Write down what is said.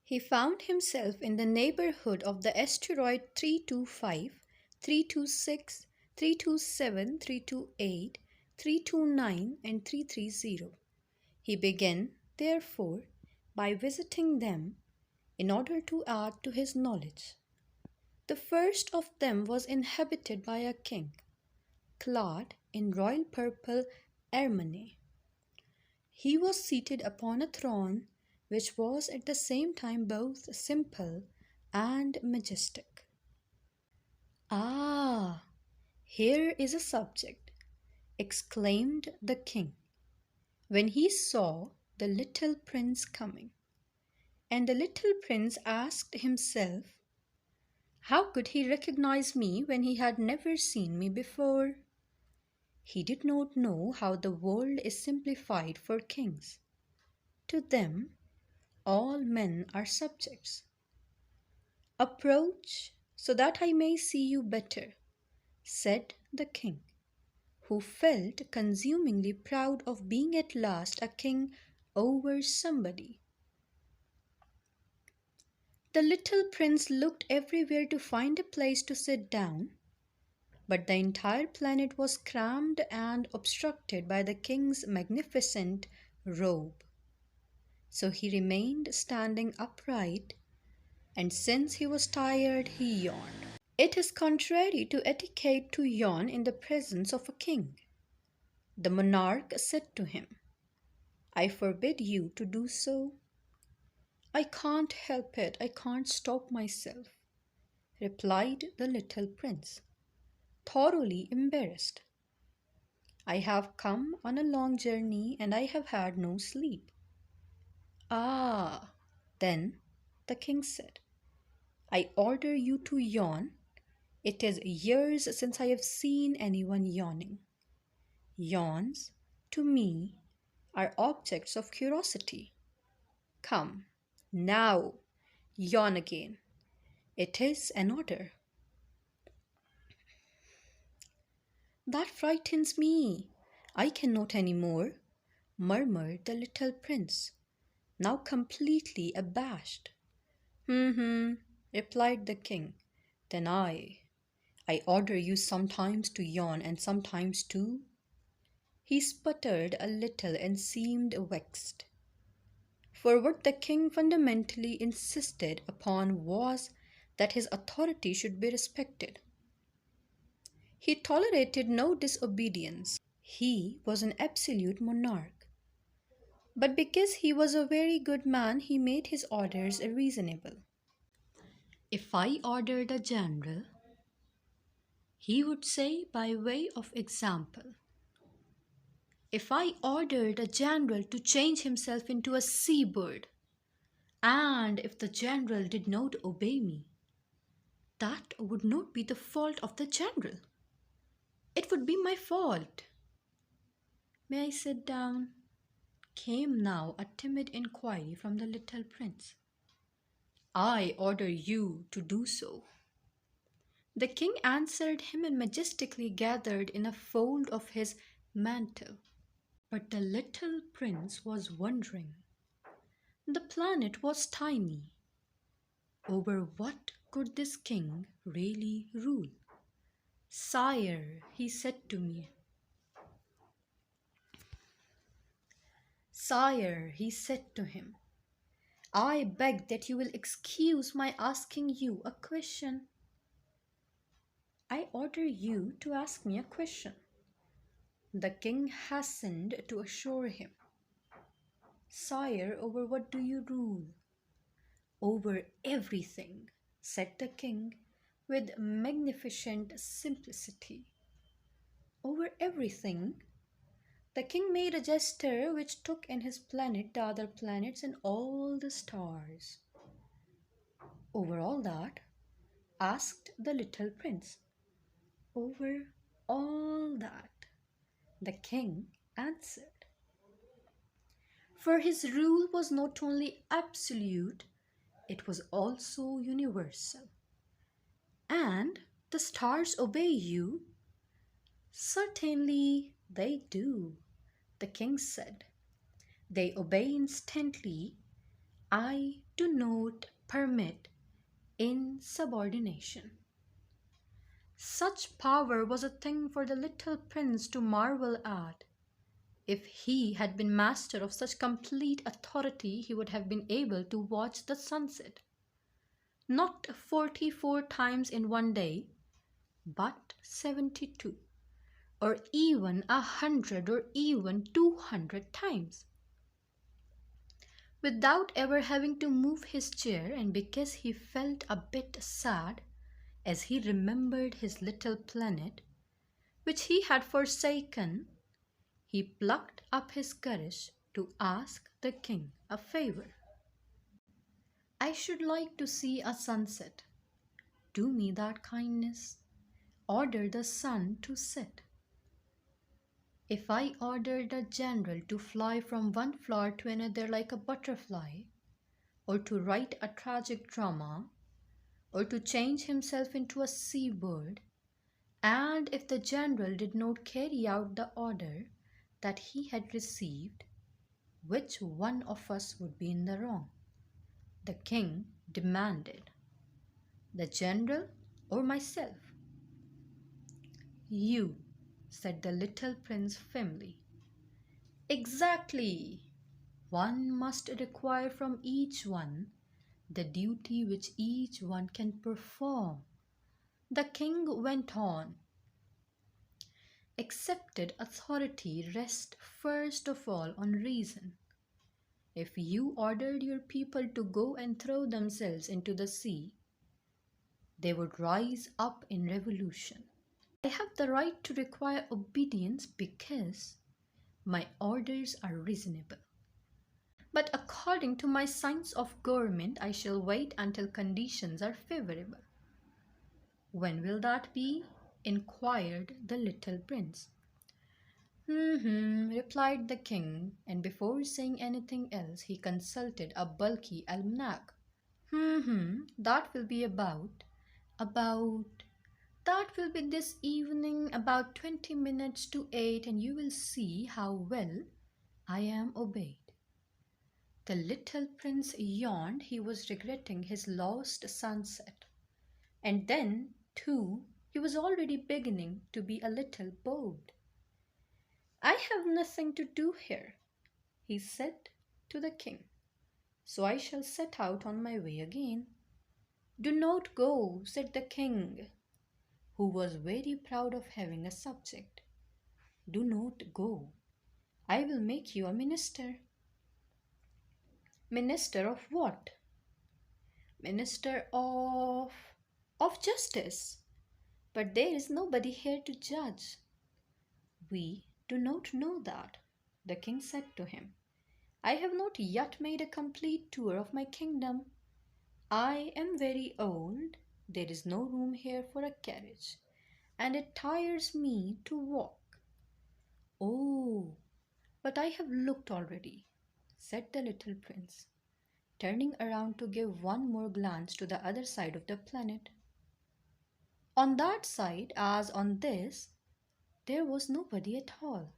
He found himself in the neighborhood of the asteroid 325, 326, 327, 328, 329, and 330. He began, therefore, by visiting them in order to add to his knowledge. The first of them was inhabited by a king, clad in royal purple ermine. He was seated upon a throne which was at the same time both simple and majestic. "Ah, here is a subject!" exclaimed the king, when he saw the little prince coming. And the little prince asked himself, how could he recognize me when he had never seen me before? He did not know how the world is simplified for kings. To them, all men are subjects. "Approach, so that I may see you better," said the king, who felt consumingly proud of being at last a king over somebody. The little prince looked everywhere to find a place to sit down, but the entire planet was crammed and obstructed by the king's magnificent robe. So he remained standing upright, and since he was tired, he yawned. It is contrary to etiquette to yawn in the presence of a king. The monarch said to him, "I forbid you to do so." "I can't help it, I can't stop myself," replied the little prince, thoroughly embarrassed. "I have come on a long journey and I have had no sleep." "Ah, then," the king said, "I order you to yawn. It is years since I have seen anyone yawning. Yawns, to me, are objects of curiosity. Come, now, yawn again. It is an order." "That frightens me. I cannot any more," murmured the little prince, now completely abashed. "Hm," replied the king. "Then I order you sometimes to yawn and sometimes to—" He sputtered a little and seemed vexed. For what the king fundamentally insisted upon was that his authority should be respected. He tolerated no disobedience. He was an absolute monarch. But because he was a very good man, he made his orders reasonable. "If I ordered a general," he would say by way of example, "if I ordered a general to change himself into a seabird, and if the general did not obey me, that would not be the fault of the general. It would be my fault." "May I sit down?" came now a timid inquiry from the little prince. "I order you to do so." The king answered him and majestically gathered in a fold of his mantle. But the little prince was wondering. The planet was tiny. Over what could this king really rule? "Sire," he said to me. "Sire," he said to him, "I beg that you will excuse my asking you a question." "I order you to ask me a question," the king hastened to assure him. "Sire, over what do you rule?" "Over everything," said the king with magnificent simplicity. "Over everything?" The king made a gesture which took in his planet, the other planets, and all the stars. "Over all that?" asked the little prince. "Over all that," the king answered. For his rule was not only absolute, it was also universal. "And the stars obey you?" "Certainly they do," the king said. "They obey instantly. I to note permit insubordination. Such power was a thing for the little prince to marvel at. If he had been master of such complete authority, he would have been able to watch the sunset, not 44 times in one day, but 72, or even 100 or even 200 times, without ever having to move his chair. And because he felt a bit sad as he remembered his little planet, which he had forsaken, he plucked up his courage to ask the king a favor. I should like to see a sunset. Do me that kindness. Order the sun to set. If I ordered a general to fly from one flower to another like a butterfly, or to write a tragic drama, or to change himself into a seabird, and if the general did not carry out the order that he had received, which one of us would be in the wrong? The king demanded. The general or myself? You, said the little prince firmly. Exactly. One must require from each one the duty which each one can perform. The king went on. Accepted authority rests first of all on reason. If you ordered your people to go and throw themselves into the sea, they would rise up in revolution. I have the right to require obedience because my orders are reasonable. But according to my science of government, I shall wait until conditions are favorable. When will that be? Inquired the little prince. Replied the king, and before saying anything else, he consulted a bulky almanac. That will be that will be this evening about 20 minutes to 8, and you will see how well I am obeyed. The little prince yawned. He was regretting his lost sunset. And then, too, he was already beginning to be a little bored. I have nothing to do here, he said to the king, so I shall set out on my way again. Do not go, said the king, who was very proud of having a subject. Do not go. I will make you a minister. Minister of what? Minister of justice. But there is nobody here to judge. We do not know that, the king said to him. I have not yet made a complete tour of my kingdom. I am very old. There is no room here for a carriage, and it tires me to walk. Oh, but I have looked already, said the little prince, turning around to give one more glance to the other side of the planet. On that side, as on this, there was nobody at all.